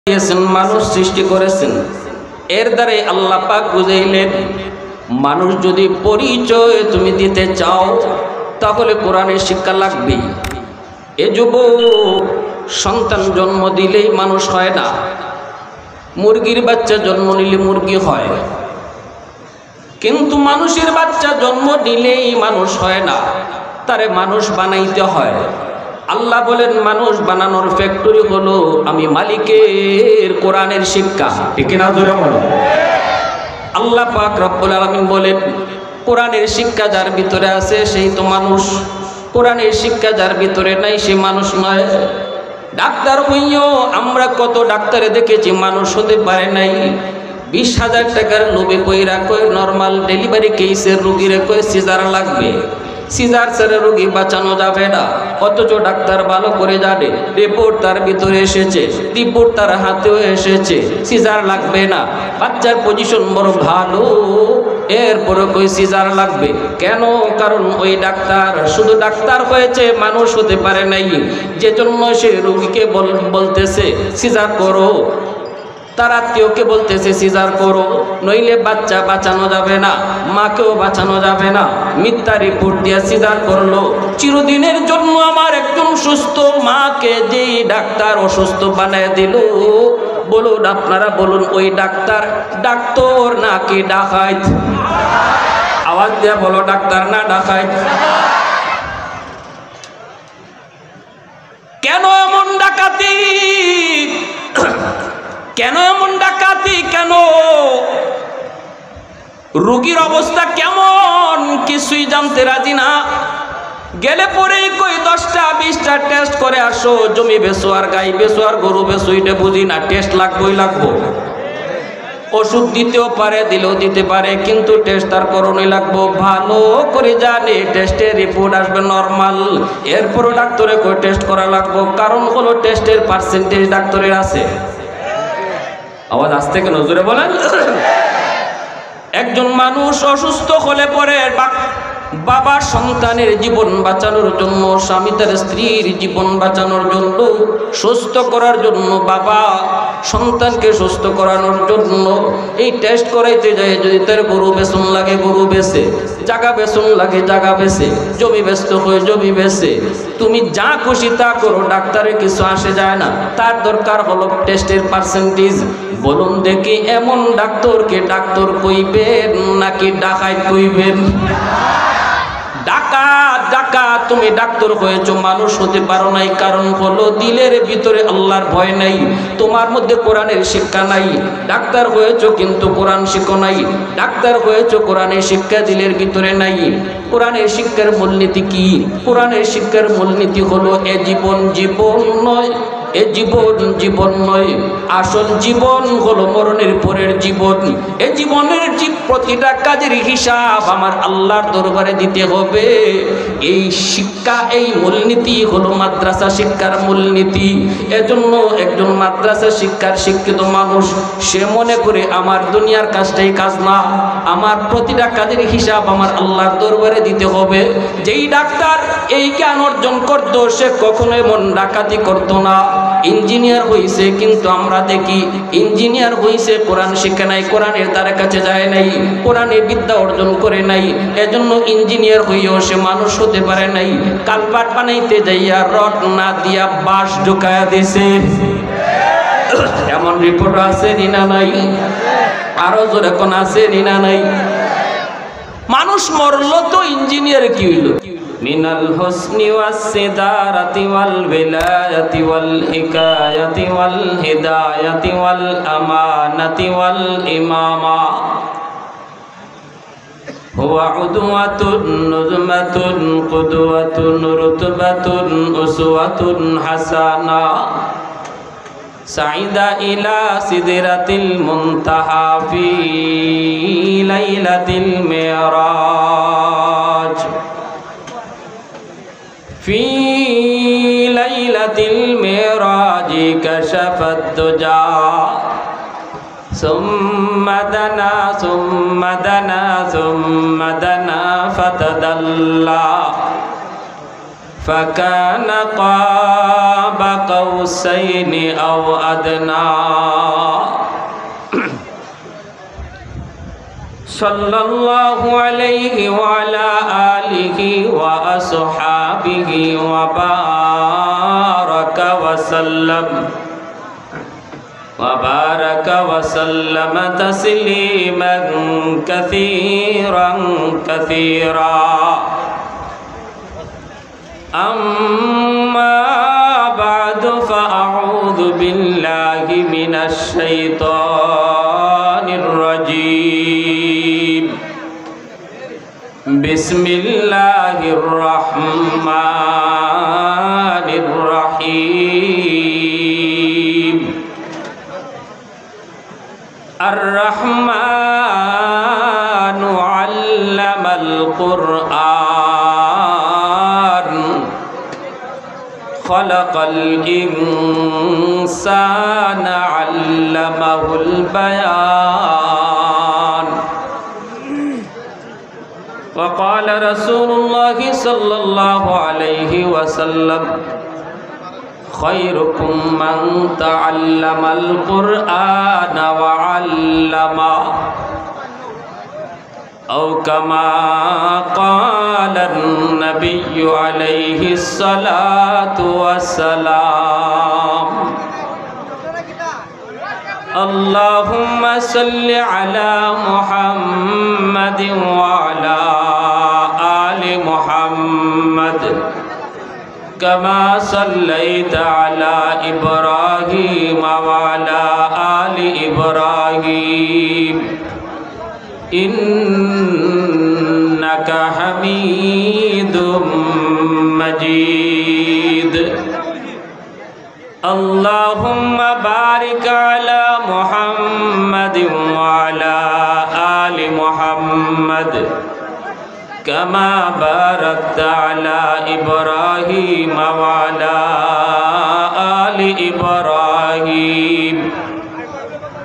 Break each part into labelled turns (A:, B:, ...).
A: দিয়েছেন, মানুষ সৃষ্টি করেছেন। এর দ্বারাই আল্লাহ পাক বুঝাইলেন, মানুষ যদি পরিচয় তুমি দিতে চাও তাহলে কোরআনের শিক্ষা লাগবেই। এ যুবক, সন্তান জন্ম দিলেই মানুষ হয় না, মুরগির বাচ্চা জন্ম নিলে মুরগি হয়, কিন্তু মানুষের বাচ্চা জন্ম দিলেই মানুষ হয় না, তারে মানুষ বানাইতে হয়। আল্লাহ বলেন, মানুষ বানানোর ফ্যাক্টরি হলো আমি মালিকের কোরআনের শিক্ষা। ঠিক না? জোরে বলো। আল্লাহ পাক রব্বুল আলামিন বলেন, কোরআনের শিক্ষা যার ভিতরে আছে সেই তো মানুষ, কোরআনের শিক্ষা যার ভিতরে নাই সে মানুষ নয়। ডাক্তার হইও আমরা কত ডাক্তারে দেখেছি মানুষ হতে পারে নাই। 20,000 টাকার লোভে কইরা কয় নর্মাল ডেলিভারি কেসের রুগীরে কয় সিজার লাগবে, সিজার ছাড়া রোগী বাঁচানো যাবে না, অথচ ডাক্তার ভালো করে জানে, রিপোর্ট তার ভিতরে এসেছে, রিপোর্ট তার হাতেও এসেছে, সিজার লাগবে না, বাচ্চার পজিশন বড় ভালো, এরপরে কই সিজার লাগবে কেন? কারণ ওই ডাক্তার শুধু ডাক্তার হয়েছে, মানুষ হতে পারে নাই, যে জন্য সে রোগীকে বলতেছে সিজার করো, তার আত্মীয়কে বলতেছে সিজার করো, নইলে বাচ্চা বাঁচানো যাবে না, মাকেও বাঁচানো যাবে না। মিথ্যা রিপোর্ট দিয়ে সিজার করলো। চিরদিনের জন্য আমার একজন সুস্থ মাকে যেই ডাক্তার অসুস্থ বানায় দিল, বলুন আপনারা বলুন, ওই ডাক্তার ডাক্তার নাকি ডাকাইত? আওয়াজ দিয়ে বলো, ডাক্তার না ডাকাইত? কেন এমন ডাকাতি? কেন এমন ডাকাতি? কেন? রোগীর অবস্থা কেমন কিছুই জানতে রাজি না, গেলে পরেই কই 10টা 20টা টেস্ট করে আসো, জমি বেচো আর গাই বেচো আর গরু বেচো, এটা বুঝি না, টেস্ট লাগবেই লাগবো। ওষুধ দিতেও পারে, দিলেও দিতে পারে, কিন্তু টেস্ট তার করণই লাগবো, ভালো করে জানে টেস্টের রিপোর্ট আসবে নরমাল, এরপরও ডাক্তারে কই টেস্ট করা লাগবো, কারণ হলো টেস্টের পার্সেন্টেজ ডাক্তারের আছে। আওয়াজ আসতে কেন? জোরে বলেন। একজন মানুষ অসুস্থ হলে পরে বাবা সন্তানের জীবন বাঁচানোর জন্য, স্বামী তার স্ত্রীর জীবন বাঁচানোর জন্য, সুস্থ করার জন্য, বাবা সন্তানকে সুস্থ করানোর জন্য এই টেস্ট করাইতে যায়। যদি তার গরু বেচন লাগে গরু বেচে, জায়গা বেচন লাগে জায়গা বেচে, জমি ব্যস্ত হয়ে জমি বেচে, তুমি যা খুশি তা করো, ডাক্তারের কিছু আসে যায় না, তার দরকার হলো টেস্টের পার্সেন্টেজ। বলুন দেখি, এমন ডাক্তারকে ডাক্তার কইবেন নাকি ডাকাইত কইবেন? ডাকাত। ডাকাত। তুমি ডাক্তার হয়েছো, মানুষ হতে পারো নাই, কারণ হলো দিলের ভিতরে আল্লাহর ভয় নাই, তোমার মধ্যে কোরআনের শিক্ষা নাই। ডাক্তার হয়েছো কিন্তু কোরআন শিখো নাই, ডাক্তার হয়েছো কোরআনের শিক্ষা দিলের ভিতরে নাই। কোরআনের শিক্ষার মূলনীতি কি? কোরআনের শিক্ষার মূলনীতি হলো এ জীবন জীবন নয়, এ জীবন জীবন নয়, আসল জীবন হলো মরণের পরের জীবন। এ জীবনের প্রতিটা কাজের হিসাব আমার আল্লাহর দরবারে দিতে হবে। এই শিক্ষা, এই মূলনীতি হলো মাদ্রাসা শিক্ষার মূলনীতি। এজন্য একজন মাদ্রাসা শিক্ষার শিক্ষিত মানুষ সে মনে করে আমার দুনিয়ার কাজটাই কাজ না, আমার প্রতিটা কাজের হিসাব আমার আল্লাহর দরবারে দিতে হবে। যেই ডাক্তার এই জ্ঞান অর্জন করতো সে কখনো এমন ডাকাতি করতো না। ইঞ্জিনিয়ার হইছে, কিন্তু আমরা দেখি ইঞ্জিনিয়ার হইছে, কোরআন শিক্ষা নাই, কোরআনের দ্বারা কাছে যায় নাই, কোরআনের বিদ্যা অর্জন করে নাই, এজন্য ইঞ্জিনিয়ার হইও সে মানুষ হতে পারে নাই। কালপাট বানাইতে যাইয়া রড না দিয়া বাঁশ ঢুকায়া দিছে, এমন রিপোর্ট আছে না নাই? আরো জোরে কোন আছে না নাই? মানুষ মরলো তো ইঞ্জিনিয়ার কি হইল? মিনাল হুসনি ওয়াস সিদারাতি ওয়াল বিলায়াতি ওয়াল হিকায়াতি ওয়াল হিদায়াতি ওয়াল আমানাতি ওয়াল ইমামা হুয়া উদওয়াতুন নুজমাতুন কুদওয়াতুন রুতবাতুন উসওয়াতুন হাসানা সাইদা ইলা সিদরাতিল মুনতাহা ফি লাইলাতিল মিরাজ في ليلة المعراج كشف الدجى ثم دنا ثم دنا ثم دنا فتدلى فكان قاب قوسين أو أدنى صلى الله عليه وعلى آله وأصحابه وبارك وسلم تسليما كثيرا كثيرا أما بعد فأعوذ بالله من الشيطان الرجيم بسم الله الرحمن الرحيم الرحمن علم القرآن خلق الإنسان علمه البيان وقال رسول الله صلى الله عليه وسلم خيركم من تعلم القرآن وعلمه أو كما قال النبي عليه الصلاة والسلام اللهم صل على محمد وعلى آل محمد كما صليت على إبراهيم وعلى آل إبراهيم إنك حميد مجيد اللهم بارك على محمد وعلى آل محمد كما باركت على إبراهيم وعلى آل إبراهيم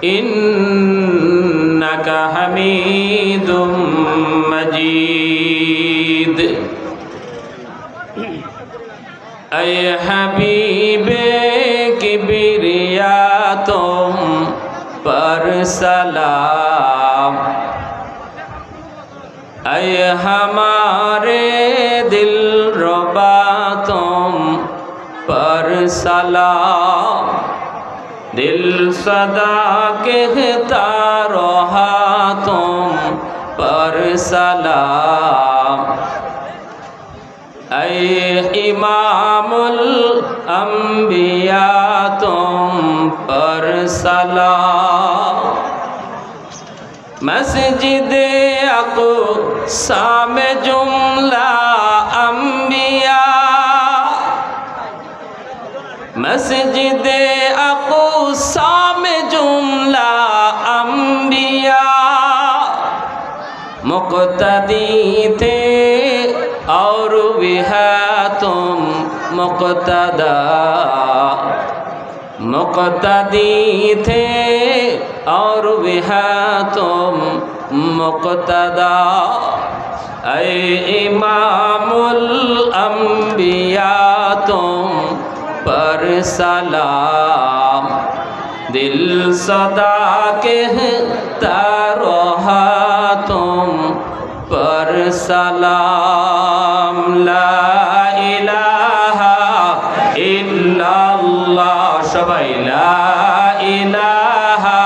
A: إنك حميد مجيد أي حبيب किबरिया तुम पर सलाम ऐ हमारे दिल रुबा तुम पर सलाम दिल सदा कहता रहा तुम पर सलाम ऐ इमामुल अंबिया तुम पर सलाम मस्जिद अक़सा में जुमला अंबिया मस्जिद अक़सा में जुमला अंबिया मुक़्तदी थे और भी है तुम मुक़्तदा मुक़्तदी थे और भी है तुम मुक़्तदा ऐ इमामुल अंबिया तुम पर सलाम दिल सदा कहता रहा तुम पर सलाम ला इलाहा इल्लल्लाह सबाई ला इलाहा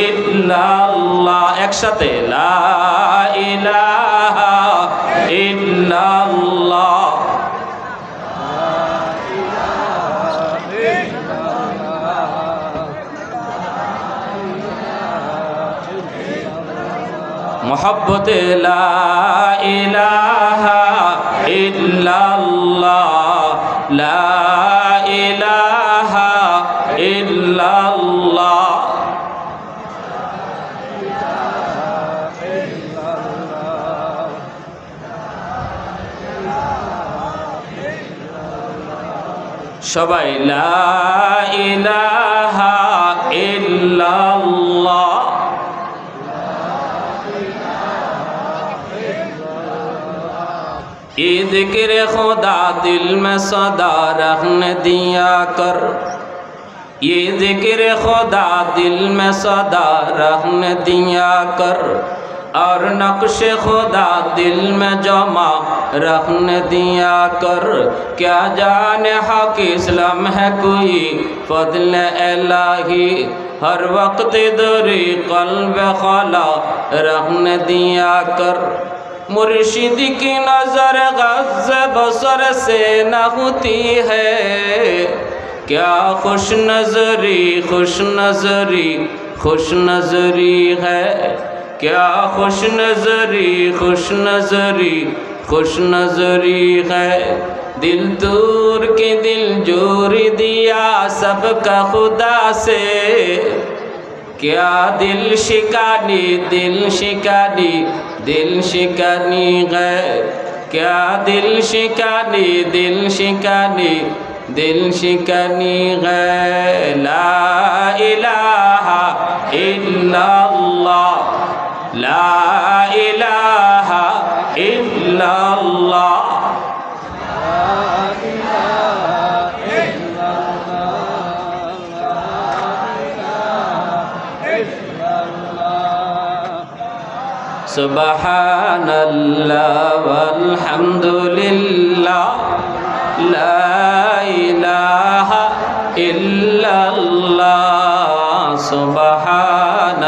A: इल्लल्लाह एक साथे ला इलाहा इल्लल्लाह मोहब्बत ला इलाहा इल्लल्लाह ला इलाहा इल्लल्लाह सबाई ला इलाहा इल्लल्लाह जिक्र खुदा दिल में सदा रखने दिया कर, ये जिक्र खुदा दिल में सदा रखने दिया कर, और नक्श खुदा दिल में जमा रखने दिया कर। क्या जाने हक इस्लाम है कोई फضل इलाही, हर वक्त दरी क़ल्ब ख़ला रखने दिया कर। मुर्शिद की नज़र ग़ज़ बसर से न होती है, क्या खुश नज़री खुश नज़री खुश नज़री है, क्या खुश नज़री खुश नज़री खुश नज़री है। दिल दूर के दिल जोर दिया सबका खुदा से, क्या दिल शिकानी दिल शिकानी दिल शिकानी है, क्या दिल शिकानी दिल शिकानी दिल शिकानी है। ला इलाहा इल्लल्लाह, ला इलाहा इल्लल्लाह, सुबहानल्लाह वल्हम्दुलिल्लाह, ला इलाहा इल्लल्लाह, सुबहानल्लाह।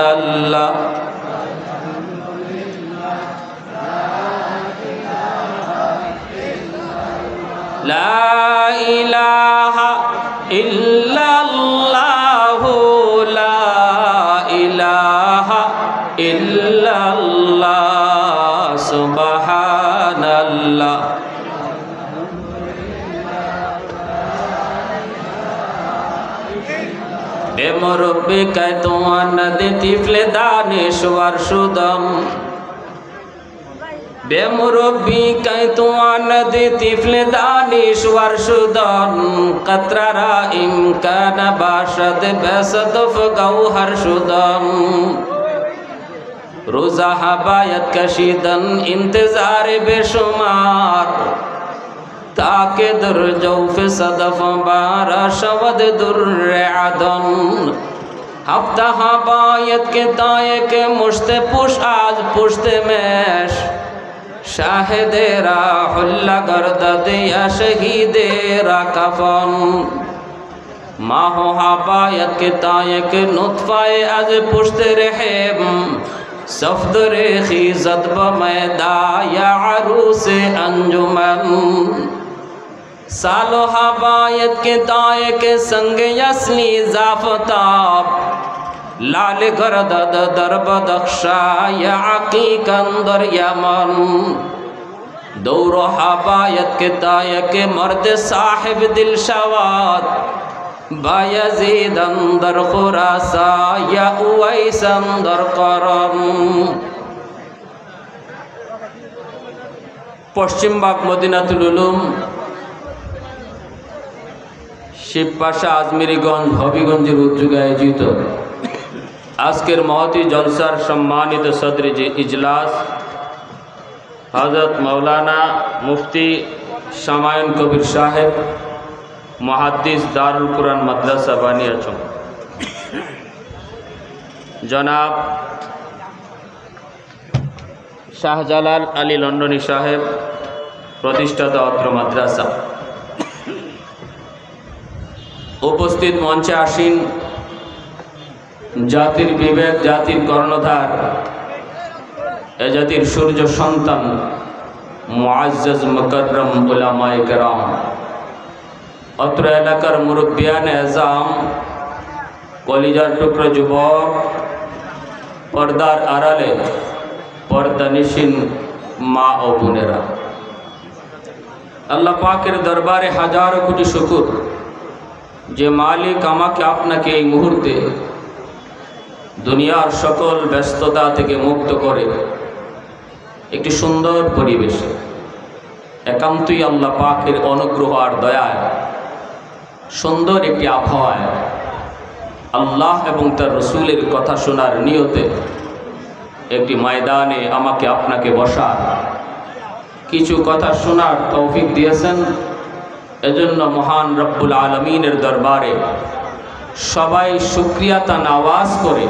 A: ला इलाहा इल्लल्लाह, ला इलाहा इल्लल्लाह, सुबहानल्लाह। बेमुरब्बी कैतुआन तिफले दानिश्वर शुदम, बेमुरब्बी कैतुआन तिफले दानिश्वर शुदम, कतरा इम्कान बाशद बेसदफ गौहर शुदम। रोज़ा हबायत कशीदन इंतजार बेशुमार, ताके दर जौफ सदफ बारा शवद दुर्र अदन। हफ्ता हबायत के ताये के मुश्ते पुश आज पुश्ते मैश, शाहिदेरा हुल्ला गर्दद या शहीदेरा कफन। माहो हबायत के ताये के नुत्फाए आज पुश्ते रहेम, सफदरे खीज़त बमैदा या अरूसे अंजुमन। सालो हबायत के ताये के संग यसली ज़ाफ़ताब, लाल गर्दद दरब दख्शा या अकीकंदर यमन। दौरो हबायत के ताये के मर्द साहिब दिल शवाद, बायज़ीद अंदर खुरासा या उवैस अंदर करम। पश्चिमबाग मदिनातुल उलूम, शिवपाशा आजमेरीगंज हबिगंजेर उद्योगे आयोजित आजकेर महती जलसार सम्मानित सदर इजलास हजरत मौलाना मुफ्ती शामायन कबीर साहेब, मुहद्दिस दारुल कुरान मद्रासा बानियाचং, जनाब शाहजालाल आली लंडनी साहेब, प्रतिष्ठाता अत्र माद्रासा। उपस्थित मंचे आसीन जातिर विवेक जातिर कर्णधार ए जातिर सूर्य सन्तान मुआज्जज मुकर्रम उलामाए केराम, अत्र एलाकार मुरब्बियान एजाम, कलिजार टुकरो युवक, पर्दार आड़ाले पर्दानिशीन मा ओ बोनेरा, आल्लाह पाकेर दरबारे हजारो कोटी शुकुर जे मालिक आमाके आपनाके এই মুহূর্তে दुनियार सकल व्यस्तता থেকে মুক্ত করে একটি সুন্দর পরিবেশে একান্তই আল্লাহ পাকের অনুগ্রহ আর দয়ায় সুন্দর একটি আবহাওয়ায় আল্লাহ এবং তার রাসূলের কথা শোনার নিয়তে একটি ময়দানে আমাকে আপনাকে বসার কিছু কথা শোনার তৌফিক দিয়েছেন। এজন্য মহান রব্বুল আলমিনের দরবারে সবাই শুকরিয়া তান আওয়াজ করে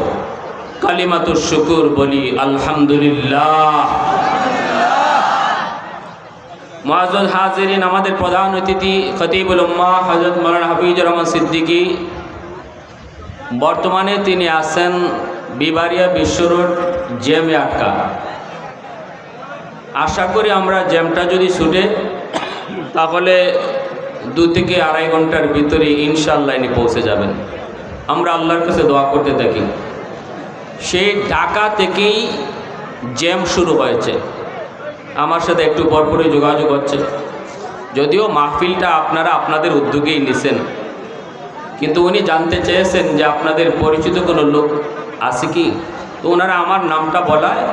A: কালিমাতুশ শুকুর বলি আলহামদুলিল্লাহ। মুআজ্জাজ হাজিরিন, আমাদের প্রধান অতিথি খতিবুল উম্মাহ হযরত মাওলানা হাফিজুর রহমান সিদ্দিকী, বর্তমানে তিনি আছেন বিবারিয়া বিশ্ব রোড জ্যামে আটকা। আশা করি আমরা জ্যামটা যদি ছুটে তাহলে 2 থেকে 2.5 ঘন্টার ভিতরে ইনশাআল্লাহ ইনি পৌঁছে যাবেন। আমরা আল্লাহর কাছে দোয়া করতে থাকি। সেই ঢাকা থেকেই জ্যাম শুরু হয়েছে, আমার সাথে একটু পরপরই যোগাযোগ হচ্ছে। যদিও মাহফিলটা আপনারা আপনাদের উদ্যোগেই নিছেন, কিন্তু উনি জানতে চেয়েছেন যে আপনাদের পরিচিত কোনো লোক আছে কি। তো ওনারা আমার নামটা বলায়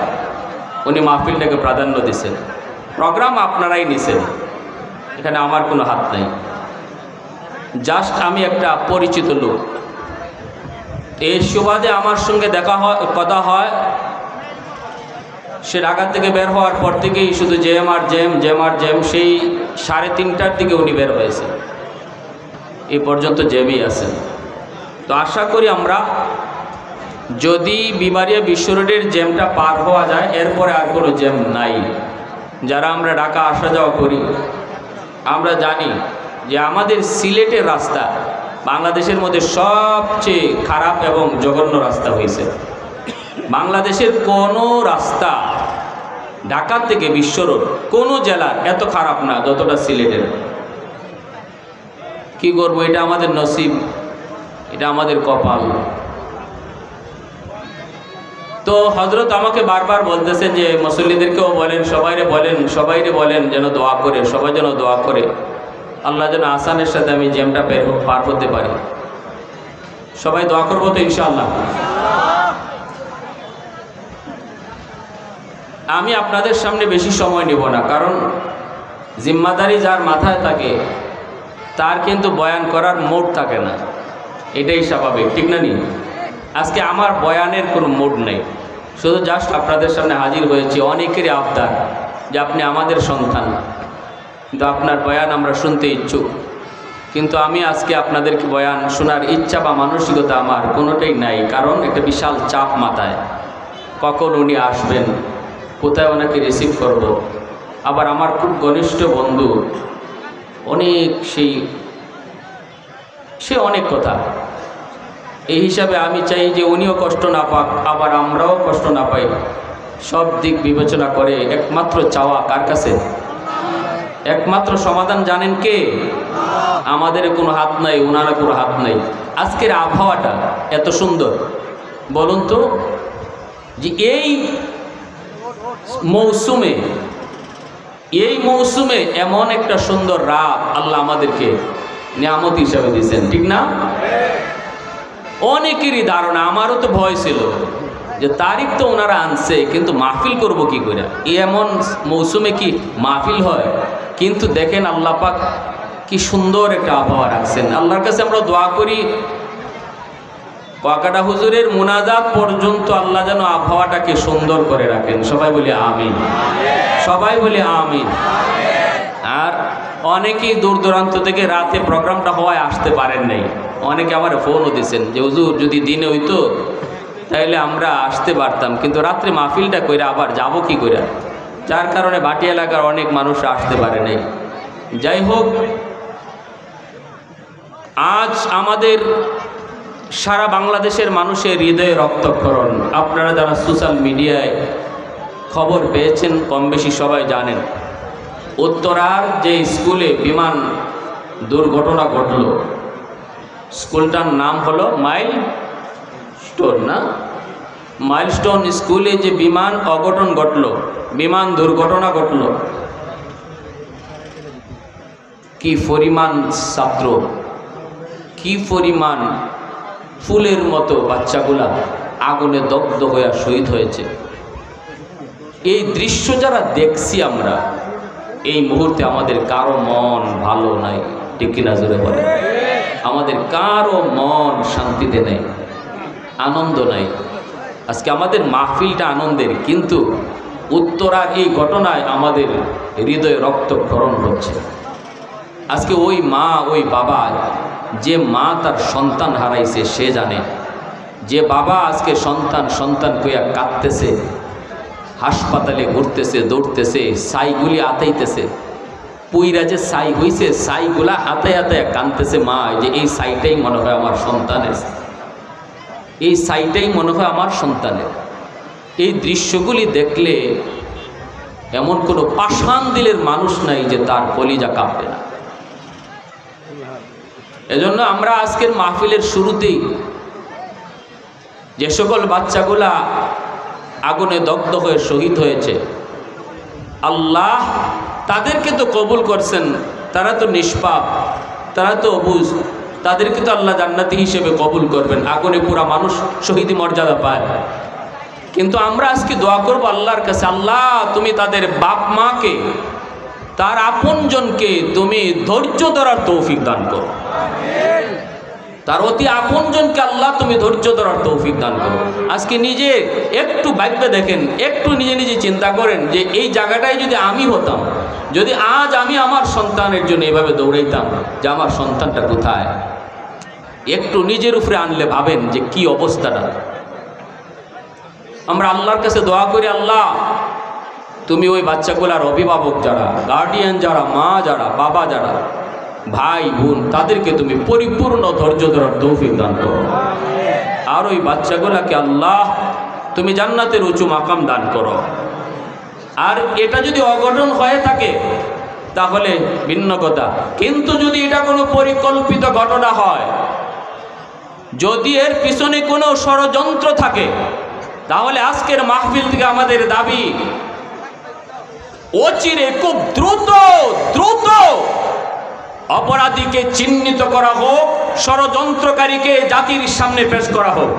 A: উনি মাহফিলটাকে প্রাধান্য দিচ্ছেন। প্রোগ্রাম আপনারাই নিছেন, এখানে আমার কোনো হাত নেই। জাস্ট আমি একটা পরিচিত লোক। এই সুবাদে আমার সঙ্গে দেখা হয়, কথা হয়। সে ঢাকা থেকে বের হওয়ার পর থেকেই শুধু জ্যাম আর জ্যাম, জ্যাম আর জ্যাম। সেই 3:30টার দিকে উনি বের হয়েছে, এই পর্যন্ত জ্যামই আছেন। তো আশা করি আমরা যদি বিবারিয়া বিশ্ব রোডের জ্যামটা পার হওয়া যায়, এরপরে আর কোনো জ্যাম নাই। যারা আমরা ঢাকা আসা যাওয়া করি আমরা জানি যে আমাদের সিলেটের রাস্তা বাংলাদেশের মধ্যে সবচেয়ে খারাপ এবং জঘন্য রাস্তা হয়েছে। বাংলাদেশের কোনো রাস্তা ঢাকা থেকে বিশ্ব রোড কোনো জেলার এত খারাপ না যতটা সিলেটের। কি করবো, এটা আমাদের নসিব, এটা আমাদের কপাল। তো হযরত আমাকে বারবার বলতেছেন যে মুসল্লিদেরকেও বলেন, সবাইরে বলেন যেন দোয়া করে, সবাই যেন দোয়া করে আল্লাহ যেন আসানের সাথে আমি জ্যামটা পার করতে পারি। সবাই দোয়া করবো তো ইনশাআল্লাহ। আমি আপনাদের সামনে বেশি সময় নেব না, কারণ জিম্মাদারি যার মাথায় থাকে তার কিন্তু বয়ান করার মুড থাকে না, এটাই স্বাভাবিক, ঠিক না নি? আজকে আমার বয়ানের কোনো মুড নেই, শুধু জাস্ট আপনাদের সামনে হাজির হয়েছি। অনেকেরই আবদার যে আপনি আমাদের সন্তান, কিন্তু আপনার বয়ান আমরা শুনতে ইচ্ছুক, কিন্তু আমি আজকে আপনাদেরকে বয়ান শোনার ইচ্ছা বা মানসিকতা আমার কোনোটাই নাই। কারণ একটা বিশাল চাপ মাথায়, কখন উনি আসবেন, কোথায় ওনাকে রিসিভ করব। আবার আমার খুব ঘনিষ্ঠ বন্ধু, অনেক সে অনেক কথা। এই হিসাবে আমি চাই যে উনিও কষ্ট না পাক, আবার আমরাও কষ্ট না পাই। সব দিক বিবেচনা করে একমাত্র চাওয়া কার কাছে? একমাত্র সমাধান জানেন কে? আমাদের কোনো হাত নাই, ওনারা কোনো হাত নাই। আজকের আবহাওয়াটা এত সুন্দর, বলুন তো, যে এই মৌসুমে এমন একটা সুন্দর রাত আল্লাহ আমাদেরকে নিয়ামত হিসাবে দিয়েছেন, ঠিক না? অনেকেরই ধারণা, আমারও তো ভয় ছিল যে তারিখ তো ওনারা আনছে, কিন্তু মাহফিল করব কি করে, এমন মৌসুমে কি মাহফিল হয়? কিন্তু দেখেন আল্লাহ পাক কি সুন্দর একটা আবহাওয়া রাখছেন। আল্লাহর কাছে আমরা দোয়া করি কুয়াকাটা হুজুরের মুনাজাত পর্যন্ত আল্লাহ যেন আবহাওয়াটাকে সুন্দর করে রাখেন। সবাই বলি আমিন, সবাই বলি আমিন। আর অনেকেই দূর দূরান্ত থেকে রাতে প্রোগ্রামটা হওয়ায় আসতে পারেন নাই। অনেকে আমার ফোনও দিয়েছেন যে হুজুর যদি দিনে হইতো তাইলে আমরা আসতে পারতাম, কিন্তু রাত্রে মাহফিলটা কইরা আবার যাব কি করে, যার কারণে ভাটি এলাকার অনেক মানুষ আসতে পারে নাই। যাই হোক, আজ আমাদের সারা বাংলাদেশের মানুষের হৃদয়ে রক্তক্ষরণ। আপনারা যারা সোশ্যাল মিডিয়ায় খবর পেয়েছেন কম বেশি সবাই জানেন, উত্তরার যে স্কুলে বিমান দুর্ঘটনা ঘটল, স্কুলটার নাম হলো মাইলস্টোন, না? মাইলস্টোন স্কুলে যে বিমান অঘটন ঘটল, বিমান দুর্ঘটনা ঘটল, কি পরিমাণ ছাত্র, কি পরিমাণ ফুলের মতো বাচ্চাগুলা আগুনে দগ্ধ হয়ে শহীদ হয়েছে। এই দৃশ্য যারা দেখছি আমরা, এই মুহূর্তে আমাদের কারো মন ভালো নাই, ঠিক কিনা জোরে বলে? আমাদের কারো মন শান্তিতে নেই, আনন্দ নাই। আজকে আমাদের মাহফিলটা আনন্দের, কিন্তু উত্তরার এই ঘটনায় আমাদের হৃদয়ে রক্তক্ষরণ হচ্ছে। আজকে ওই মা ওই বাবা, যে মা তার সন্তান হারাইছে সে জানে, যে বাবা আজকে সন্তান সন্তান কইয়া কাঁদতেছে, হাসপাতালে ঘুরতেছে, দৌড়তেছে, ছাইগুলি আতাইতেছে, পুইরা যে ছাই হইছে ছাইগুলা হাতে হাতে কাঁদতেছে, মা যে এই ছাইটাই মনে হয় আমার সন্তানের, এই ছাইটাই মনে হয় আমার সন্তানের। এই দৃশ্যগুলি দেখলে এমন কোনো পাষাণ দিলের মানুষ নাই যে তার কলিজা কাঁপবে না। এজন্য আমরা আজকের মাহফিলের শুরুতেই যে সকল বাচ্চাগুলা আগুনে দগ্ধ হয়ে শহীদ হয়েছে, আল্লাহ তাদেরকে তো কবুল করছেন, তারা তো নিষ্পাপ, তারা তো অবুঝ, তাদেরকে তো আল্লাহ জান্নাতি হিসেবে কবুল করবেন, আগুনে পুরা মানুষ শহীদি মর্যাদা পায়। কিন্তু আমরা আজকে দোয়া করব আল্লাহর কাছে, আল্লাহ তুমি তাদের বাপ মাকে, তার আপনজনকে তুমি ধৈর্য ধরার তৌফিক দান করো, তার অতি আপনজনকে আল্লাহ তুমি ধৈর্য ধরার তৌফিক দান করো। আজকে নিজে একটু ভাববে দেখেন, একটু নিজে নিজে চিন্তা করেন যে এই জায়গাটায় যদি আমি হতাম, যদি আজ আমি আমার সন্তানের জন্য এভাবে দৌড়াইতাম, যে আমার সন্তানটা কোথায়, একটু নিজের উপরে আনলে ভাবেন যে কি অবস্থাটা। আমরা আল্লাহর কাছে দোয়া করি, আল্লাহ তুমি ওই বাচ্চাগুলার অভিভাবক যারা, গার্ডিয়ান যারা, মা যারা, বাবা যারা, ভাই বোন, তাদেরকে তুমি পরিপূর্ণ ধৈর্য ধরার তৌফিক দান করো। আর ওই বাচ্চাগুলাকে আল্লাহ তুমি জান্নাতের উঁচু মাকাম দান করো। আর এটা যদি অঘটন হয়ে থাকে তাহলে ভিন্ন কথা, কিন্তু যদি এটা কোনো পরিকল্পিত ঘটনা হয়, যদি এর পিছনে কোনো ষড়যন্ত্র থাকে, তাহলে আজকের মাহফিল থেকে আমাদের দাবি অচিরে খুব দ্রুত অপরাধীকে চিহ্নিত করা হোক, ষড়যন্ত্রকারীকে জাতির সামনে পেশ করা হোক,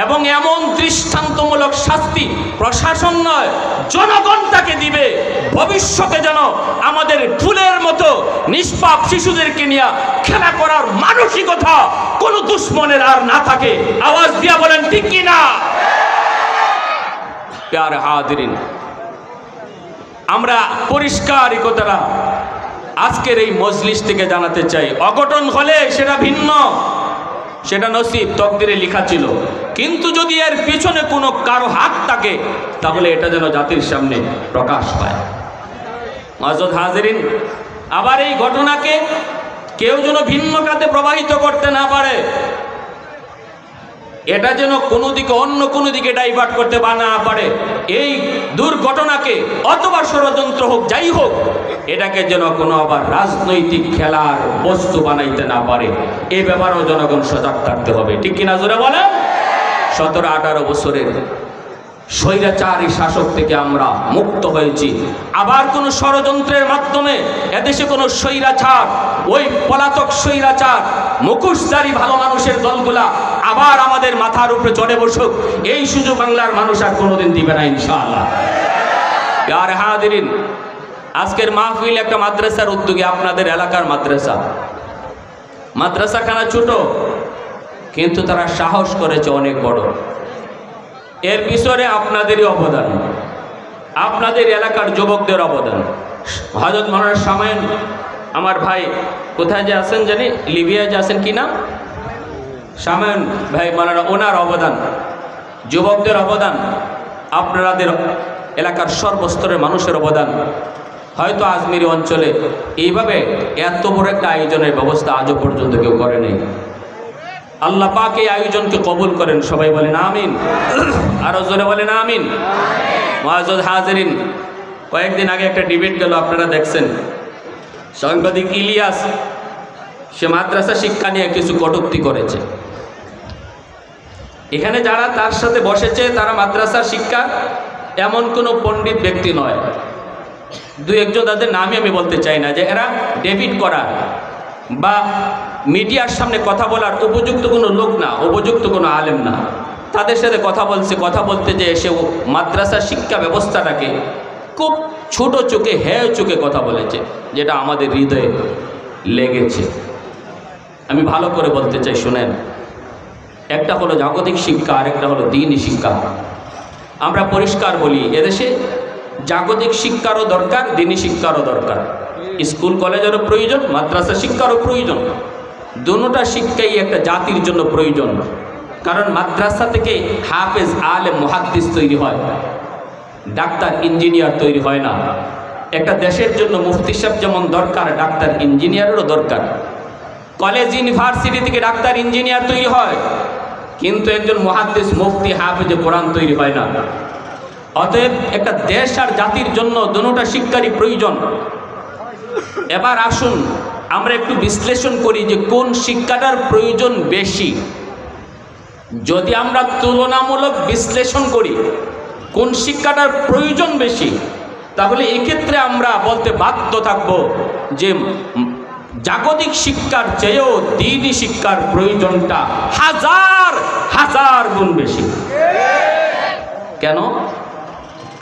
A: এবং এমন দৃষ্টান্তমূলক শাস্তি প্রশাসন নয় জনগণ তাকে দিবে, ভবিষ্যতে যেন আমাদের ফুলের মতো নিষ্পাপ শিশুদেরকে নিয়ে খেলা করার মানসিকতা কোন দুশ্মনের আর না থাকে। আওয়াজ দিয়া বলেন ঠিক কি না? প্যারে হাজিরিন, আমরা পরিষ্কার এই কথাটা আজকের এই মজলিস থেকে জানাতে চাই। অঘটন হলে সেটা ভিন্ন, সেটা নসিব তকদিরে লেখা ছিল, কিন্তু যদি এর পিছনে কোনো কারো হাত থাকে তাহলে এটা যেন জাতির সামনে প্রকাশ পায়। মাযুদ হাজিরিন, আবার এই ঘটনাকে কেউ যেন ভিন্ন খাতে প্রবাহিত করতে না পারে, এটা যেন কোনো দিকে অন্য কোনো দিকে ডাইভার্ট করতে না পারে। এই দুর্ঘটনাকে অথবা ষড়যন্ত্র হোক, যাই হোক, এটাকে যেন কোনো আবার রাজনৈতিক খেলার বস্তু বানাইতে না পারে, এই ব্যাপারেও জনগণ সজাগ থাকতে হবে। ঠিক কিনা জোরে বলেন? 17-18 বছরের স্বৈরাচারী শাসক থেকে আমরা মুক্ত হয়েছি। আবার কোনো ষড়যন্ত্রের মাধ্যমে এদেশে কোনো স্বৈরাচার, ওই পলাতক স্বৈরাচার মুখোশধারী ভালো মানুষের দলগুলা আবার আমাদের মাথার উপরে চড়ে বসুক, এই সুযোগ বাংলার মানুষ আর কোনোদিন দিবে না ইনশাআল্লাহ। আর হাজিরিন, আজকের মাহফিল একটা মাদ্রাসার উদ্যোগে, আপনাদের এলাকার মাদ্রাসাখানা ছোট, কিন্তু তারা সাহস করেছে অনেক বড়। এর পিছনে আপনাদেরই অবদান, আপনাদের এলাকার যুবকদের অবদান। হযরত মাওলানা শামায়েন, আমার ভাই কোথায় যে আছেন জানি, লিবিয়ায় যে আছেন, কি নাম, শামায়েন ভাই মাওলানা, ওনার অবদান, যুবকদের অবদান, আপনাদের এলাকার সর্বস্তরের মানুষের অবদান। হয়তো আজমিরি অঞ্চলে এইভাবে এত বড় একটা আয়োজনের ব্যবস্থা আজও পর্যন্ত কেউ করেনি। আল্লাহ পাক এই আয়োজনকে কবুল করেন, সবাই বলেন আমিন। আরো জোরে বলেন আমিন। মুআজ্জাজ হাজিরিন, কয়েকদিন আগে একটা ডিবেট গেল, আপনারা দেখছেন। সাংবাদিক ইলিয়াস, সে মাদ্রাসা শিক্ষা নিয়ে কিছু কটূক্তি করেছে। এখানে যারা তার সাথে বসেছে তারা মাদ্রাসা শিক্ষা এমন কোনো পণ্ডিত ব্যক্তি নয়। দু একজন তাদের নামই আমি বলতে চাই না, যে এরা ডেবিট করার বা মিডিয়ার সামনে কথা বলার উপযুক্ত কোনো লোক না, উপযুক্ত কোনো আলেম না। তাদের সাথে কথা বলতে যে এসে মাদ্রাসা শিক্ষা ব্যবস্থাটাকে খুব ছোট চোখে, হেয় চোখে কথা বলেছে, যেটা আমাদের হৃদয়ে লেগেছে। আমি ভালো করে বলতে চাই, শুনেন। একটা হলো জাগতিক শিক্ষা, আরেকটা হলো দ্বীনি শিক্ষা। আমরা পরিষ্কার বলি, এদেশে জাগতিক শিক্ষারও দরকার, দিনী শিক্ষারও দরকার। স্কুল কলেজেরও প্রয়োজন, মাদ্রাসা শিক্ষারও প্রয়োজন। দুটোটা শিক্ষাই একটা জাতির জন্য প্রয়োজন। কারণ মাদ্রাসা থেকে হাফেজ, আলেম, মুহাদ্দিস তৈরি হয়, ডাক্তার, ইঞ্জিনিয়ার তৈরি হয় না। একটা দেশের জন্য মুফতি সাহেব যেমন দরকার, ডাক্তার, ইঞ্জিনিয়ারেরও দরকার। কলেজ, ইউনিভার্সিটি থেকে ডাক্তার, ইঞ্জিনিয়ার তৈরি হয়, কিন্তু একজন মুহাদ্দিস, মুফতি, হাফেজ কোরআন তৈরি হয় না। অতএব একটা দেশ আর জাতির জন্য দুটোটা শিক্ষারই প্রয়োজন। এবার আসুন আমরা একটু বিশ্লেষণ করি যে কোন শিক্ষাটার প্রয়োজন বেশি। যদি আমরা তুলনামূলক বিশ্লেষণ করি কোন শিক্ষাটার প্রয়োজন বেশি, তাহলে এক্ষেত্রে আমরা বলতে বাধ্য থাকব যে জাগতিক শিক্ষার চেয়েও দ্বীনি শিক্ষার প্রয়োজনটা হাজার হাজার গুণ বেশি। কেন?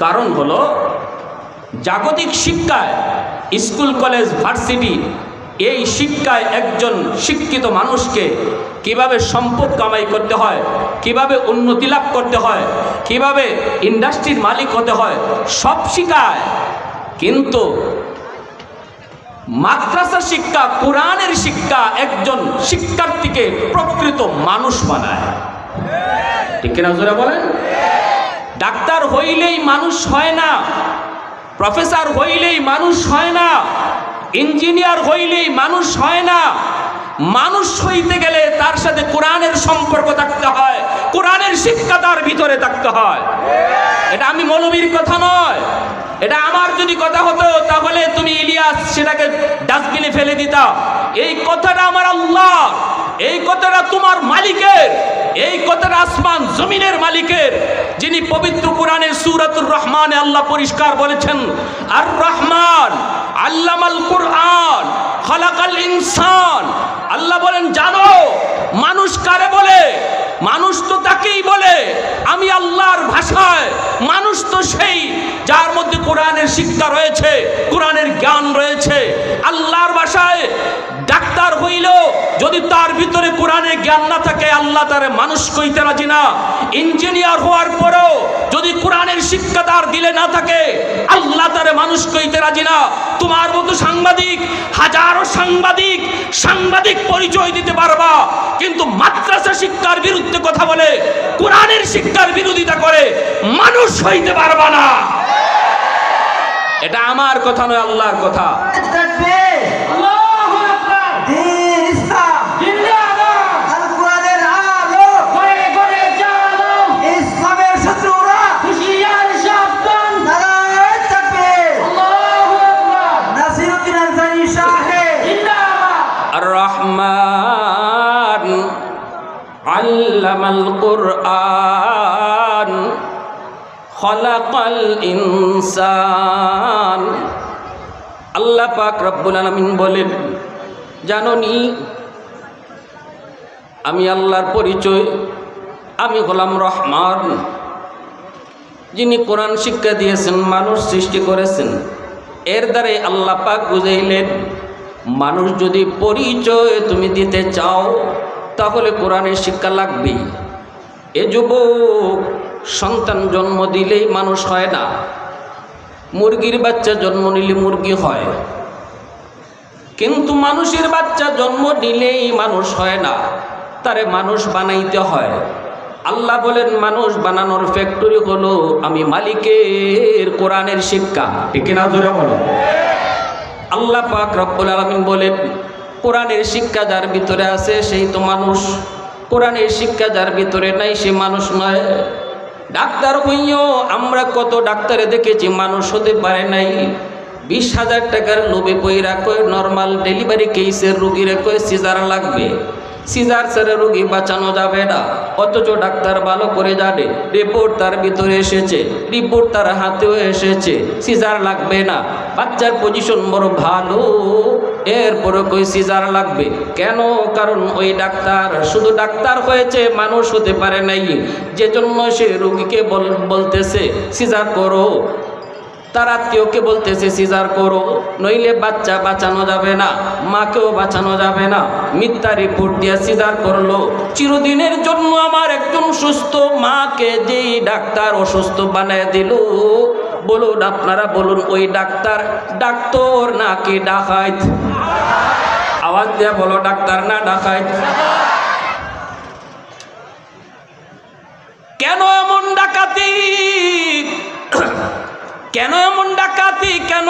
A: কারণ হলো জাগতিক শিক্ষায়, স্কুল, কলেজ, ভার্সিটি, এই শিক্ষায় একজন শিক্ষিত মানুষকে কিভাবে সম্পদ কামাই করতে হয়, কিভাবে উন্নতি লাভ করতে হয়, কিভাবে ইন্ডাস্ট্রির মালিক হতে হয়, সব শিখায়। কিন্তু মাদ্রাসা শিক্ষা, কোরআনের শিক্ষা একজন শিক্ষার্থীকে প্রকৃত মানুষ বানায়। ঠিক কিনা জোরে বলেন? ডাক্তার হইলেই মানুষ হয় না, প্রফেসর হইলেই মানুষ হয় না, ইঞ্জিনিয়ার হইলেই মানুষ হয় না। মানুষ হইতে গেলে তার সাথে কোরআনের সম্পর্ক থাকতে হয়, কোরআনের শিক্ষা তার ভিতরে থাকতে হয়। এটা আমি মৌলবীর কথা নয়, এটা আমার যদি কথা হতো তাহলে তুমি ইলিয়াস সেটাকে ডাস্টবিনে ফেলে দিতা। এই কথাটা আমার আল্লাহ, এই কথাটা তোমার মালিকের, এই কথাটা আসমান জমিনের মালিকের, যিনি পবিত্র কোরআনের সূরাতুর রহমানে আল্লাহ পরিষ্কার বলেছেন, আর রহমান আল্লামাল কোরআন খালাকাল ইনসান। আল্লাহ বলেন, জানো মানুষ কারে বলে? মানুষ তো তাকেই বলে, আমি আল্লাহর ভাষায় মানুষ তো সেই যার মধ্যে কোরআনের শিক্ষা রয়েছে, কোরআনের জ্ঞান রয়েছে। আল্লাহর ভাষায় ডাক্তার হইল যদি তার ভিতরে কোরআনের জ্ঞান না থাকে, আল্লাহ তারে মানুষ কইতে রাজি না। ইঞ্জিনিয়ার হওয়ার পরেও যদি কোরআনের শিক্ষা তার দিলে না থাকে, আল্লাহ তারে মানুষ কইতে রাজি না। তোমার মতো সাংবাদিক, হাজারো সাংবাদিক পরিচয় দিতে পারবা, কিন্তু মাদ্রাসা শিক্ষার বিরুদ্ধে কথা বলে, কোরআনের শিক্ষার বিরোধিতা করে মানুষ হইতে পারবা না। এটা আমার কথা নয়, আল্লাহর কথা। রহমান আল্লামাল কোরআন খালাকাল ইনসান। আল্লাহ পাক রব্বুল আলামিন বলেন, জানোনি আমি আল্লাহর পরিচয়, আমি হলাম রহমান, যিনি কোরআন শিক্ষা দিয়েছেন, মানুষ সৃষ্টি করেছেন। এর দ্বারাই আল্লাহ পাক বুঝাইলেন, মানুষ যদি পরিচয় তুমি দিতে চাও তাহলে কোরআনের শিক্ষা লাগবেই। এ যুবক, সন্তান জন্ম দিলেই মানুষ হয় না, মুরগির বাচ্চা জন্ম নিলে মুরগি হয়, কিন্তু মানুষের বাচ্চা জন্ম দিলেই মানুষ হয় না, তারে মানুষ বানাইতে হয়। আল্লাহ বলেন, মানুষ বানানোর ফ্যাক্টরি হলো আমি মালিকের কোরআনের শিক্ষা। ঠিক না জোরে বলো? আল্লাহ পাক রব্বুল আলামিন বলেন, কোরআনের শিক্ষা যার ভিতরে আছে সেই তো মানুষ, কোরআনের শিক্ষা যার ভিতরে নাই সে মানুষ নয়। ডাক্তার হইও আমরা কত ডাক্তারে দেখেছি মানুষ হতে পারে নাই। 20,000 টাকার লোভে পইরা কয় নর্মাল ডেলিভারি কেসের রোগীরে কয় সিজার লাগবে, সিজার ছেড়ে রোগী বাঁচানো যাবে না, অথচ ডাক্তার ভালো করে জানে রিপোর্ট তার ভিতরে এসেছে, রিপোর্ট তার হাতেও এসেছে, সিজার লাগবে না, বাচ্চার পজিশন বড় ভালো, এরপরে কই সিজার লাগবে কেন? কারণ ওই ডাক্তার শুধু ডাক্তার হয়েছে, মানুষ হতে পারে নাই, যে জন্য সে রোগীকে বলতেছে সিজার করো। তার আত্মীয়কে বলতেছে সিজার করো, নইলে বাচ্চা বাঁচানো যাবে না, মাকেও বাঁচানো যাবে না। মিথ্যা রিপোর্ট দিয়ে সিজার করলো। চিরদিনের জন্য আমার একজন সুস্থ মাকে যেই ডাক্তার অসুস্থ বানায় দিল, বলুন আপনারা বলুন, ওই ডাক্তার ডাক্তার নাকি ডাকাইত? আওয়াজ দিয়ে বলো, ডাক্তার না ডাকাইত? কেন এমন ডাকাতি? কেন এমন ডাকাতি? কেন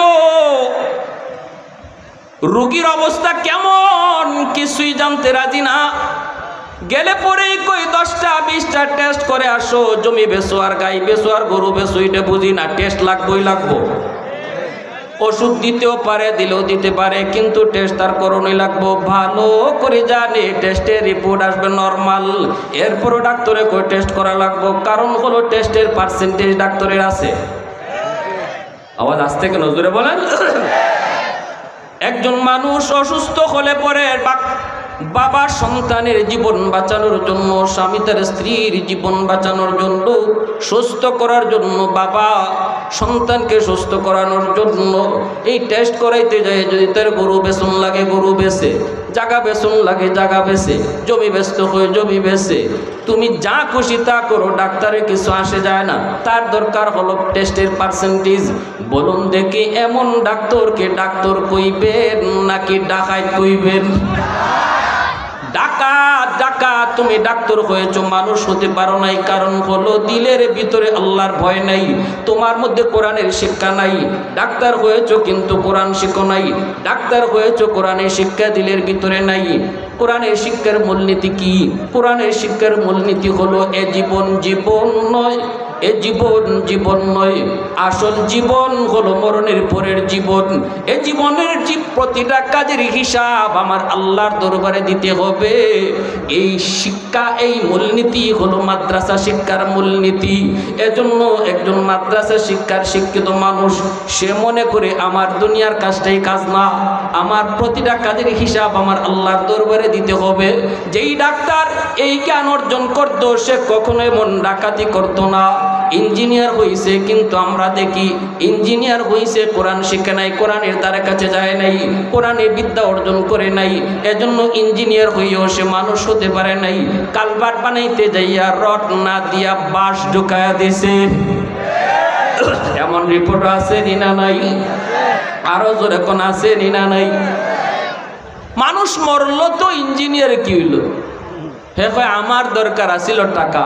A: রোগীর অবস্থা কেমন কিছুই জানতে রাজি না। গেলে পরেই কই 10টা 20টা টেস্ট করে আসো। জমি বেচো আর গাই বেচো আর গরু বেচো, এটা বুঝি না, টেস্ট লাগবেই লাগবো। ওষুধ দিতেও পারে, দিলেও দিতে পারে, কিন্তু টেস্ট তার করণই লাগবো। ভালো করে জানে টেস্টের রিপোর্ট আসবে নরমাল, এরপরও ডাক্তারে কই টেস্ট করা লাগবো। কারণ হলো টেস্টের পার্সেন্টেজ ডাক্তারের আছে। আওয়াজ আসতে কেন জোরে বলেন। একজন মানুষ অসুস্থ হলে পরে বাবা সন্তানের জীবন বাঁচানোর জন্য, স্বামী তার স্ত্রীর জীবন বাঁচানোর জন্য, সুস্থ করার জন্য, বাবা সন্তানকে সুস্থ করানোর জন্য এই টেস্ট করাইতে যায়। যদি তার গরু বেচন লাগে গরু বেচে, জায়গা বেচন লাগে জায়গা বেচে, জমি ব্যস্ত হয়ে জমি বেচে, তুমি যা খুশি তা করো, ডাক্তারের কিছু আসে যায় না। তার দরকার হলো টেস্টের পার্সেন্টেজ। বলুন দেখি, এমন ডাক্তারকে ডাক্তার কইবেন নাকি ডাকাইত কইবেন? ডাকাত। ডাকাত। তুমি ডাক্তার হয়েছো, মানুষ হতে পারো নাই। কারণ হলো দিলের ভিতরে আল্লাহর ভয় নাই, তোমার মধ্যে কোরআনের শিক্ষা নাই। ডাক্তার হয়েছো কিন্তু কোরআন শিখো নাই। ডাক্তার হয়েছো, কোরআনের শিক্ষা দিলের ভিতরে নাই। কোরআনের শিক্ষার মূলনীতি কি? কোরআনের শিক্ষার মূলনীতি হলো এ জীবন জীবন নয়, এ জীবন জীবন নয়, আসল জীবন হলো মরণের পরের জীবন। এ জীবনের প্রতিটা কাজের হিসাব আমার আল্লাহর দরবারে দিতে হবে। এই শিক্ষা, এই মূলনীতি হলো মাদ্রাসা শিক্ষার মূলনীতি। এজন্য একজন মাদ্রাসা শিক্ষার শিক্ষিত মানুষ সে মনে করে আমার দুনিয়ার কাজটাই কাজ না, আমার প্রতিটা কাজের হিসাব আমার আল্লাহর দরবারে দিতে হবে। যেই ডাক্তার এই জ্ঞান অর্জন করত, সে কখনো এমন ডাকাতি করতো না। ইঞ্জিনিয়ার হইছে, কিন্তু আমরা দেখি ইঞ্জিনিয়ার হইছে, কোরআন শিখে নাই, কোরআনের দ্বারা কাছে যায় নাই, কোরআনে বিদ্যা অর্জন করে নাই। এজন্য ইঞ্জিনিয়ার হইও সে মানুষ হতে পারে নাই। কালভার্ট বানাইতে যাইয়া রড না দিয়া বাঁশ ঢুকায়া দিছে। এমন রিপোর্ট আছে না নাই? আরো জোরে কোন আছে না নাই? মানুষ মরলো তো ইঞ্জিনিয়ার কি হইল? হে ভাই, আমার দরকার আছিল টাকা,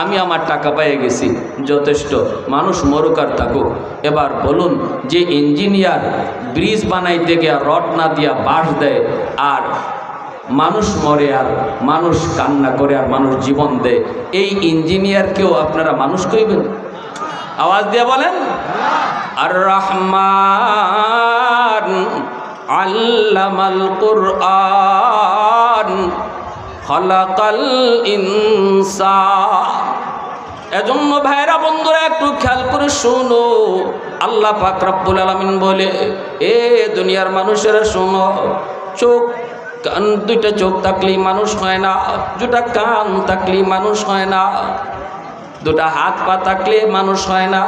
A: আমি আমার টাকা পেয়ে গেছি, যথেষ্ট। মানুষ মরুক আর থাকুক। এবার বলুন, যে ইঞ্জিনিয়ার ব্রিজ বানাইতে গিয়া রড না দিয়া বাঁশ দেয়, আর মানুষ মরে আর মানুষ কান্না করে আর মানুষ জীবন দেয়, এই ইঞ্জিনিয়ারকেও আপনারা মানুষ কইবেন? আওয়াজ দিয়ে বলেন। আর রহমান আল্লামাল কুরআন খালাকাল ইনসান। এজন্য ভাইরা বন্ধুরা একটু খেয়াল করে শোনো, আল্লাহ পাক রব্বুল আলামিন বলে, এ দুনিয়ার মানুষেরা শোনো, চোখ কান দুইটা চোখ থাকলেই মানুষ হয় না, দুটা কান থাকলেই মানুষ হয় না, দুটা হাত পা থাকলে মানুষ হয় না।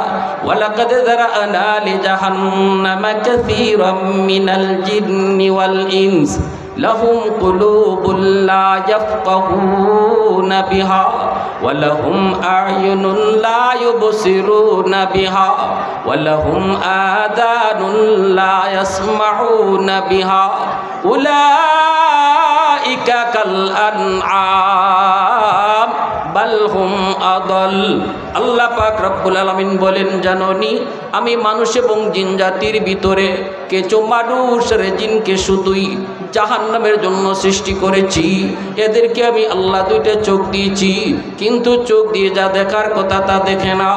A: ওয়ালাকাদ যারানা লিজাহান্নামা কাসীরাম মিনাল জিন্নি ওয়াল ইনস লাহুম কুলুবুন লা ইয়াফকাহুনা বিহা ওয়া লাহুম আ'য়ুনুন লা ইউবসিরুনা বিহা ওয়া লাহুম আযানুন লা ইয়াসমাউনা বিহা উলাইকা কাল আনআম বাল হুম আদল। আল্লাহ পাক রব্বুল আলামিন বলেন, জানোনি আমি মানুষ এবং জিন জাতির ভিতরে কিছু মানুষের জিনকে শুধুই জাহান্নামের জন্য সৃষ্টি করেছি। এদেরকে আমি আল্লাহ দুইটা চোখ দিয়েছি, কিন্তু চোখ দিয়ে যা দেখার কথা তা দেখে না।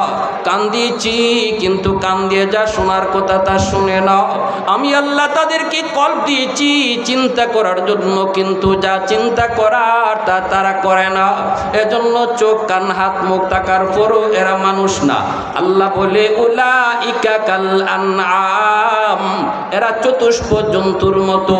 A: কান দিয়েছি, কিন্তু কান দিয়ে যা শোনার কথা তা শুনে না। আমি আল্লাহ তাদেরকে কল্প দিয়েছি চিন্তা করার জন্য, কিন্তু যা চিন্তা করার তা তারা করে না। এজন্য চোখ কান হাত মুখ থাকার পরও এরা মানুষ না। আল্লাহ বলে, উলাইকা কাল আনআম, এরা চতুষ্প জন্তুর মতো।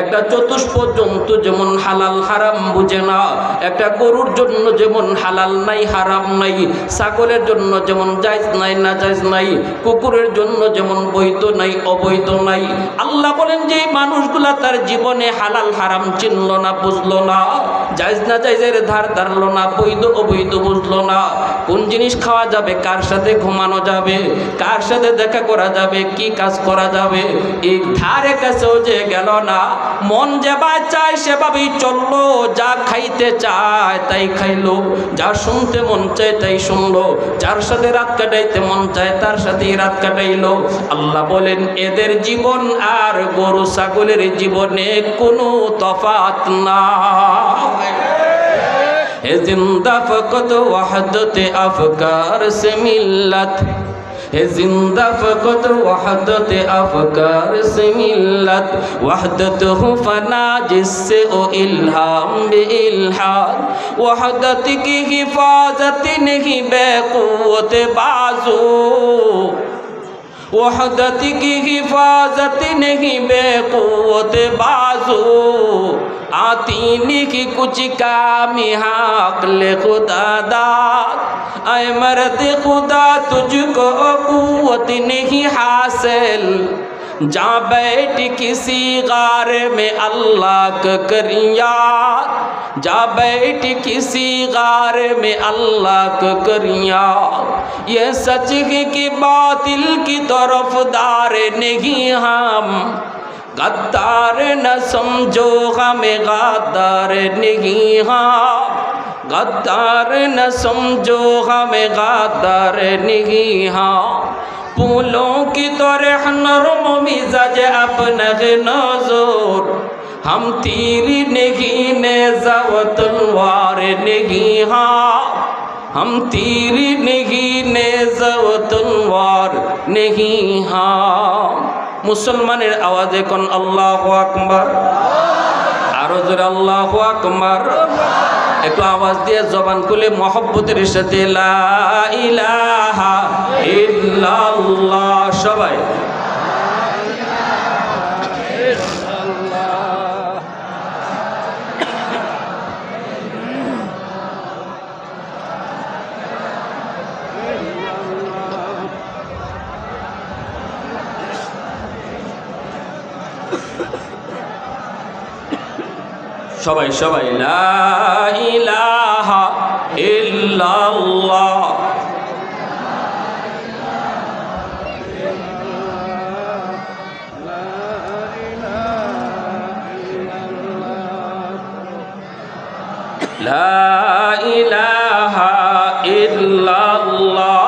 A: একটা একটা চতুষ্প জন্তু যেমন হালাল হারাম বুঝে না, একটা গরুর জন্য যেমন হালাল নাই হারাম নাই, ছাগলের জন্য যেমন জায়েজ নাই না জায়েজ নাই, কুকুরের জন্য যেমন বৈধ নাই অবৈধ নাই। আল্লাহ বলেন যে এই মানুষগুলা তার জীবনে হালাল হারাম চিনল না, বুঝলো না, জায়েজ না জায়েজের ধার ধারলো না, বৈধ অবৈধ বুঝলো না, কোন জিনিস খাওয়া যাবে, কার সাথে ঘুমানো যাবে, কার সাথে দেখা করা যাবে, কি কাজ করা যাবে, এই ধারে কাছেও যে গেল না। মন যেভাবে চায় সেভাবেই চললো, যা খাইতে চায় তাই খাইলো, যা শুনতে মন চায় তাই শুনলো, যার সাথে রাত কাটাইতে মন চায় তার সাথেই রাত কাটাইলো। আল্লাহ বলেন এদের জীবন আর গরু ছাগলের জীবনে কোনো তফাৎ না। है जिंदा फ़क़त वहदत अफ़कार से मिल्लत, है जिंदा फ़क़त वहदत अफ़कार से मिल्लत, वहदत हो फना जिससे ओ इल्हाम बे इल्हाद, वहदत की हिफाजत नहीं बेक़ुव्वत बाज़ू, वहदत की हिफाजत नहीं बेक़ुव्वत बाज़ू, आती नहीं कुछ कामी अक़्ल खुदा दाद, ऐ मर्द खुदा तुझको क़ुव्वत नहीं हासिल, जा बैठ किसी गार में अल्लाह का कर याद, जा बैठ किसी गार में अल्लाह का कर याद, ये सच है कि बातिल की तरफदार नहीं हम, गद्दार न समझो हमें गद्दार नहीं हम, गद्दार न समझो हमें गद्दार नहीं हम, फूलों की तरह नरम मिजाज अपना नज़र, हम तीर नहीं नेज़ा व तलवार नहीं हाँ, हम तीर नहीं नेज़ा व तलवार नहीं हाँ। मुसलमानेर आवाज़े कोन अल्लाहु আকবার, आरो जोरे अल्लाहु আকবার। একটু আওয়াজ দিয়ে জবান খুলে মহব্বতের সাথে লা ইলাহা ইল্লাল্লাহ সবাই। সবাই সবাই লা ইলাহা ইল্লাল্লাহ, লা ইলাহা ইল্লাল্লাহ,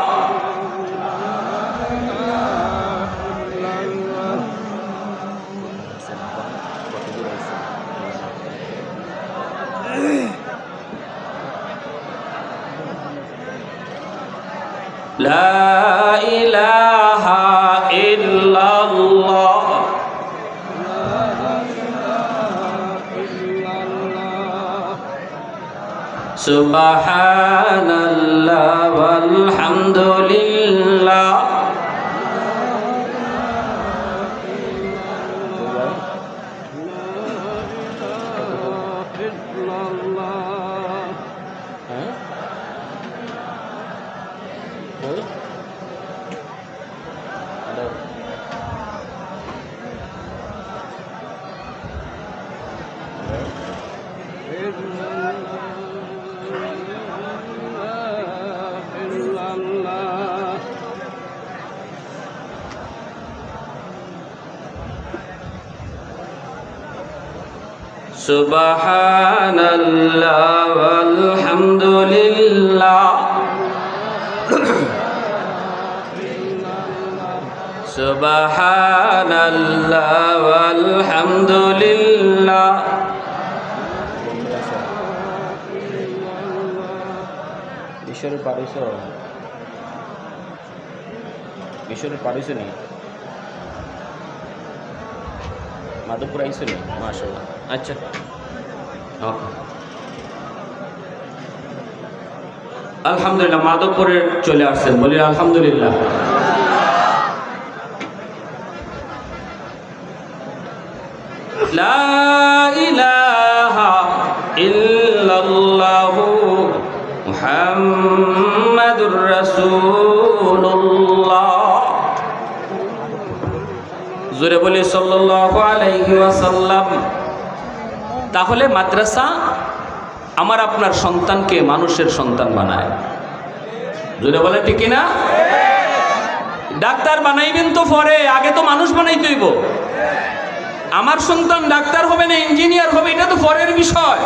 A: لا إله إلا الله, سبحان الله والحمد لله, سبحان الله والحمد لله, سبحان الله والحمد لله। মিশরের পারিছো, মিশরের পারিছো নি, মাধবপুর আইছো নি, মাশাআল্লাহ। আচ্ছা ওকে, আলহামদুলিল্লাহ মাধবপুরে চলে আসছেন, বলি আলহামদুলিল্লাহ। লা মুহাম্মাদুর রাসূলুল্লাহ। জোরে বলি সাল্লাল্লাহু আলাইহি ওয়াসাল্লাম। তাহলে মাদ্রাসা আমার আপনার সন্তানকে মানুষের সন্তান বানায়। জোরে বলে ঠিক না? ডাক্তার বানাইবেন তো পরে, আগে তো মানুষ বানাইতে হইব। আমার সন্তান ডাক্তার হবে না ইঞ্জিনিয়ার হবে এটা তো পরের বিষয়।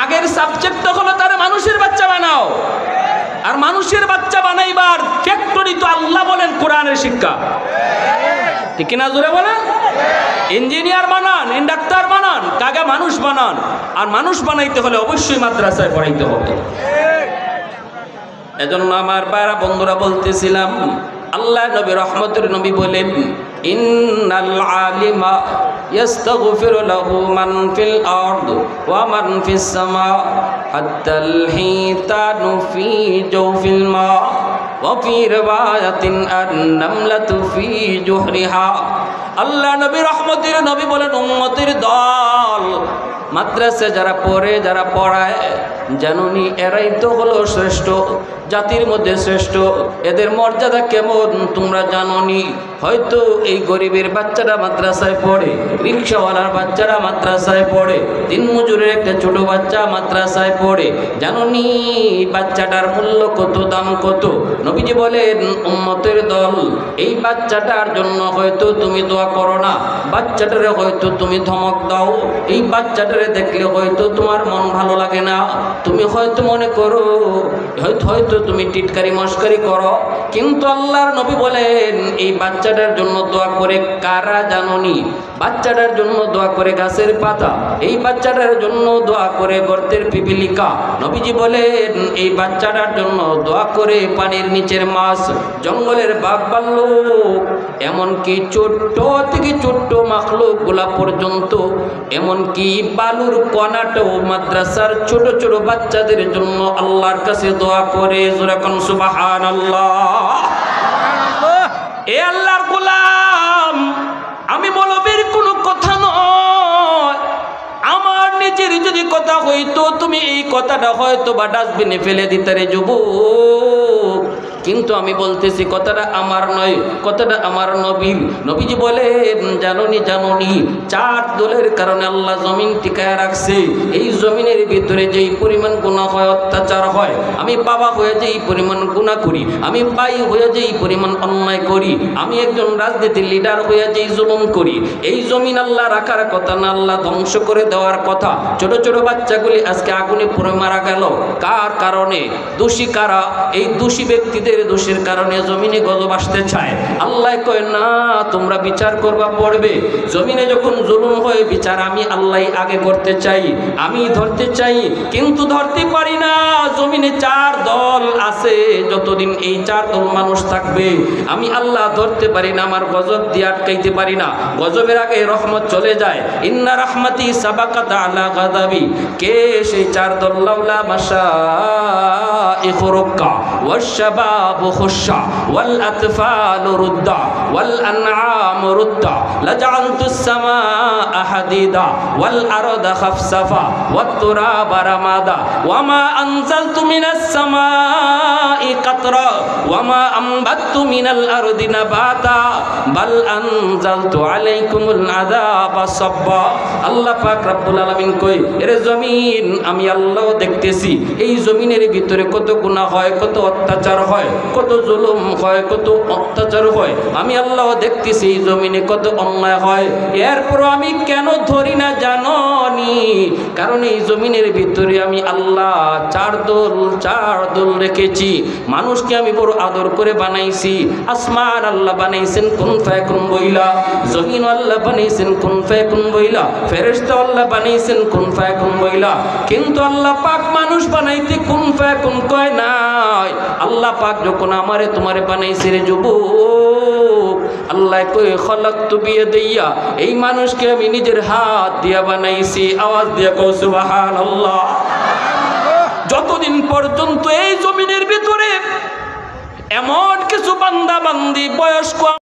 A: আগের সাবজেক্টটা হলো তারা মানুষের বাচ্চা বানাও। আর মানুষের বাচ্চা বানাইবার ফ্যাক্টরি তো আল্লাহ বলেন কোরআনের শিক্ষা, ঠিক না? জোরে বলেন। ইঞ্জিনিয়ার বানান, ডাক্তার বানান, কাগা মানুষ বানান। আর মানুষ বানাইতে হলে অবশ্যই মাদ্রাসায় পড়াইতে হবে। এজন্য আমার বারা বন্ধুরা বলতেছিলাম, আল্লাহ নবী রহমতের নবী বলেন, ইন্নাল আলিমা ইয়াস্তাগফিরু লাহু মান ফিল আরদ ওয়া মান ফিস সামা হাত্তাল হিতানু ফি জাওফিল মা ওয়া ফি রিওয়ায়াতিন আন-নামলাতু ফি জুহরিহা। আল্লাহ নবী রহমতের নবী বলেন, উম্মতের দল মাদ্রাসা যারা পড়ে, যারা পড়ায়, জানুনি এরাই তো হলো শ্রেষ্ঠ, জাতির মধ্যে শ্রেষ্ঠ। এদের মর্যাদা কেমন তোমরা জানোনি? হয়তো এই গরিবের বাচ্চারা মাদ্রাসায় পড়ে, রিক্সাওয়ালার বাচ্চারা মাদ্রাসায় পড়ে, দিনমজুরের একটা ছোট বাচ্চা মাদ্রাসায় পড়ে, জানোনি বাচ্চাটার মূল্য কত, দাম কত? নবীজি বলেন, উম্মতের দল এই বাচ্চাটার জন্য হয়তো তুমি দোয়া করো না, বাচ্চাটারে হয়তো তুমি ধমক দাও, এই বাচ্চাটারে দেখলে হয়তো তোমার মন ভালো লাগে না, তুমি হয়তো মনে করো, হয়তো তুমি টিটকারি মস্কারি করো, কিন্তু আল্লাহর নবী বলেন এই বাচ্চাটার জন্য দোয়া করে কারা জানোনি? বাচ্চাটার জন্য দোয়া করে গাছের পাতা, এই বাচ্চাটার জন্য দোয়া করে গর্তের পিপিলিকা। নবীজি বলেন এই বাচ্চাটার জন্য দোয়া করে পানির নিচের মাছ, জঙ্গলের বাঘ ভাল্লুক, এমনকি ছোট্ট থেকে ছোট্ট মাখলুক গুলা পর্যন্ত, এমনকি বালুর কণাটাও মাদ্রাসার ছোট ছোট বাচ্চাদের জন্য আল্লাহর কাছে দোয়া করে। যেরকম সুবহানাল্লাহ। এ আল্লাহর গোলাম, আমি মৌলবীর কোনো কথা নয়, আমার নিজের যদি কথা হইতো তুমি এই কথাটা হয়তো বা ডাস্টবিনে ফেলে দিতে রে যুবক, কিন্তু আমি বলতেছি কথাটা আমার নয়, কথাটা আমার নবীর। নবীজি বলেন, জানোনি চার দলের কারণে আল্লাহ জমিন টিকায় রাখছে। এই জমিনের ভিতরে যেই পরিমাণ গুনাহ হয়, অত্যাচার হয়, আমি বাবা হয়ে যেই পরিমাণ গুনাহ করি, আমি ভাই হয়ে যেই পরিমাণ অন্যায় করি, আমি একজন রাজনীতির লিডার হয়ে যেই জুলুম করি, এই জমিন আল্লাহ রাখার কথা না, আল্লাহ ধ্বংস করে দেওয়ার কথা। ছোট ছোট বাচ্চাগুলি আজকে আগুনে পুড়ে মারা গেল, কার কারণে? দোষী কারা? এই দোষী ব্যক্তিদের দোষের কারণে জমিনে গজব আসতে চায়। আল্লাহ কয় না, তোমরা বিচার করবা পড়বে। জমিনে যখন জুলুম হয়, বিচার আমি আল্লাহ আগে করতে চাই, আমি ধরতে চাই, কিন্তু ধরতে পারি না। জমিনে চার দল আছে, যতদিন এই চার দল মানুষ থাকবে আমি আল্লাহ ধরতে পারি না, আমার গজব দিয়ে আটকাইতে পারি না। গজবের আগে রহমত চলে যায়। ইন্না রাহমাতি সাবাকাত আলা গাদাবি। কে সেই চার দল? লাউলা মাশাইখু রুক্কা ওয়াশ-শাবাবু খুশা ওয়াল আতফালু রুদ্দা ওয়াল আনআমু রুদ্দা লাজআলতুস সামাআ হাদিদা ওয়াল আরদা খাফসাফা ওয়াত তুরাবা রামাদা ওয়ামা আনজালতু মিনাস সামাই কাতরা ওয়ামা আমবাততু মিনাল আরদি নাবাতা বাল আনজালতু আলাইকুমুল আযাবা সাব্বা। আল্লাহ পাক রব্বুল আলামিন কই, এর জমিন আমি আল্লাহ দেখতেছি, এই জমিনের ভিতরে কত গুনাহ হয়, কত অত্যাচার হয়, কত জুলুম হয়, কত অত্যাচার হয়, আমি আল্লাহ দেখতেছি এই জমিনে কত অন্যায় হয়। এরপর আমি কেন ধরি না জানোনি? কারণ এই জমিনের ভিতরে আমি আল্লাহ চার দল রেখেছি। মানুষকে আমি বড় আদর করে বানাইছি। আসমান আল্লাহ বানাইছেন কুন ফায়াকুন বইলা, জমিন আল্লাহ বানাইছেন কুন ফায়াকুন বইলা, ফেরেশতা আল্লাহ বানাইছেন কুন ফায়াকুন বইলা, কিন্তু আল্লাহ পাক মানুষ বানাইতে কুন ফায়াকুন কয় নাই। আল্লাহ পাক যখন আমারে তোমারে বানাইছে রে যুবক, আল্লাহ কই খলাকতু বিয়াদিয়া, এই মানুষকে আমি নিজের হাত দিয়া বানাইছি। আওয়াজ দিয়া কও সুবহানাল্লাহ। যতদিন পর্যন্ত এই জমিনের ভিতরে এমন কিছু বান্দা বান্দি বয়স্ক